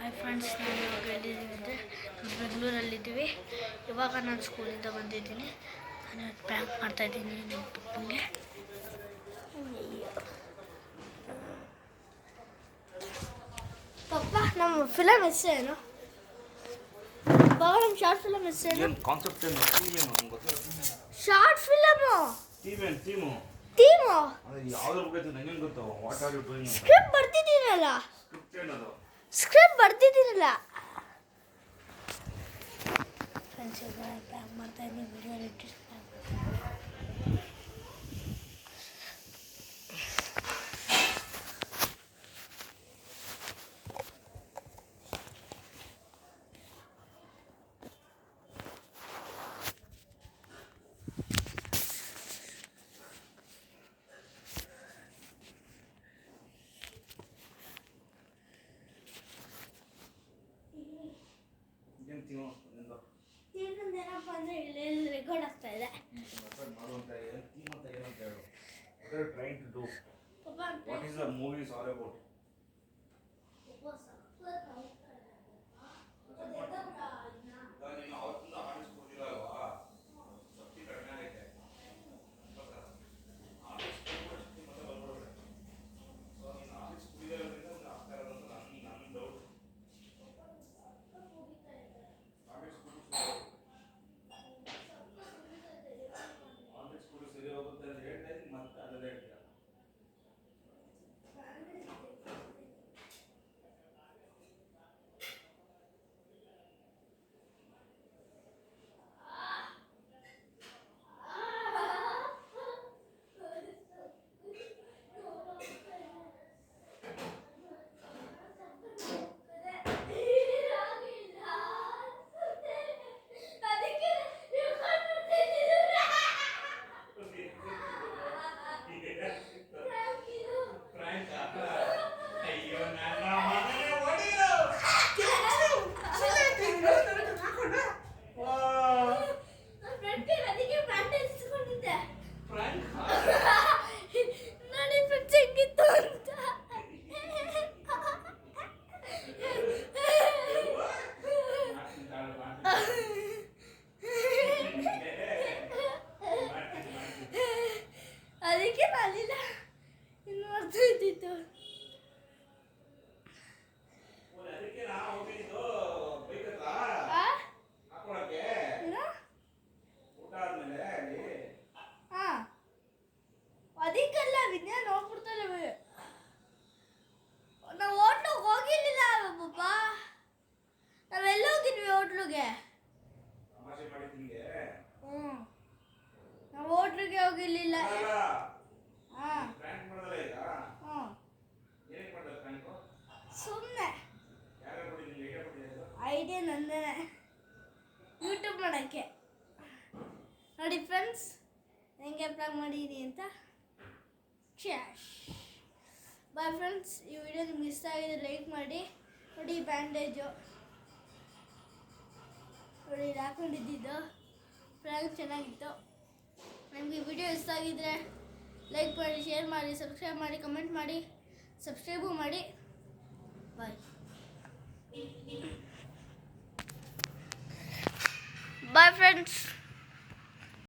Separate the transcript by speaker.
Speaker 1: Hi friends, ನಾನು ಇವಾಗ ಎಲ್ಲಿದ್ದೀವಿ ಬೆಂಗಳೂರಲ್ಲಿದ್ದೀವಿ. ಇವಾಗ ನಾನು ಸ್ಕೂಲಿಂದ ಬಂದಿದ್ದೀನಿ. ನಾನು ಪ್ರ್ಯಾಂಕ್ ಮಾಡ್ತಾಯಿದ್ದೀನಿ ನಮ್ಮ ಪಪ್ಪನಿಗೆ. ಪಪ್ಪ, ನಮ್ಮ ಫಿಲಮ್ ಹೆಸರೇನು? ಬಾಬಾ, ನಮ್ಮ ಶಾರ್ಟ್ ಫಿಲಮ್ ಹೆಸರೇನು?
Speaker 2: ಕಾನ್ಸೆಪ್ಟ್ ಏನು?
Speaker 1: ಶಾರ್ಟ್ ಫಿಲಮು
Speaker 2: ಥೀಮು ಯಾವ್ದ್ರ ಬಗ್ಗೆ ನಂಗೆ ಗೊತ್ತು. What are you doing?
Speaker 1: Script ಬರ್ತಿದ್ದೀನಲ್ಲ. ಸ್ಕ್ರಿಪ್ಟ್ ಬರ್ತಿದ್ದೀನಲ್ಲ ಫ್ರೆಂಡ್ಸ್. ಈಗ ಪ್ರ್ಯಾಂಕ್ ಮಾಡ್ತಾಯಿದ್ದೀನಿ. ವಿಡಿಯೋ ಎಡಿಟ್ ಏನಪ್ಪ ಅಂದರೆ ಇಲ್ಲಿ ರೆಕಾರ್ಡ್ ಆಗ್ತಾ ಇದೆ.
Speaker 2: What is the movie all about?
Speaker 1: ಅದಕ್ಕೆ ನಾನಿಲ್ಲ ಇನ್ನು ಅರ್ಥ ಇದ್ದಿತ್ತು. ಅದಕ್ಕೆಲ್ಲ ವಿಜ್ಞಾನ ಹೋಗ್ಬಿಡ್ತಾಳೆ. ನಾವು ಹೋಟ್ಲಿಗೆ ಹೋಗಿರ್ಲಿಲ್ಲ ಪಪ್ಪ. ನಾವೆಲ್ಲ ಹೋಗಿದ್ವಿ ಹೋಟ್ಲಿಗೆ. ನಾವು ಹೋಟ್ಲಿಗೆ ಹೋಗಿರ್ಲಿಲ್ಲ. ಸುಮ್ಮನೆ ಐಡಿಯಾ ನಂದೇನೆ, ಯೂಟ್ಯೂಬ್ ಮಾಡೋಕ್ಕೆ. ನೋಡಿ ಫ್ರೆಂಡ್ಸ್, ಹೆಂಗೆ ಪ್ಲಾನ್ ಮಾಡಿದ್ದೀನಿ ಅಂತ. ಬಾಯ್ ಫ್ರೆಂಡ್ಸ್, ಈ ವಿಡಿಯೋ ನಿಮ್ಗೆ ಇಷ್ಟ ಆಗಿದೆ ಲೈಕ್ ಮಾಡಿ. ನೋಡಿ ಬ್ಯಾಂಡೇಜು ನೋಡಿ, ಇದು ಹಾಕೊಂಡಿದ್ದು ಫ್ರೆಂಡ್ಸ್ ಚೆನ್ನಾಗಿತ್ತು. ನಿಮಗೆ ಈ ವಿಡಿಯೋ ಇಷ್ಟ ಆಗಿದ್ರೆ ಲೈಕ್ ಮಾಡಿ, ಶೇರ್ ಮಾಡಿ, ಸಬ್ಸ್ಕ್ರೈಬ್ ಮಾಡಿ, ಕಮೆಂಟ್ ಮಾಡಿ, ಸಬ್ಸ್ಕ್ರೈಬು ಮಾಡಿ. ಬಾಯ್ ಬಾಯ್ ಫ್ರೆಂಡ್ಸ್.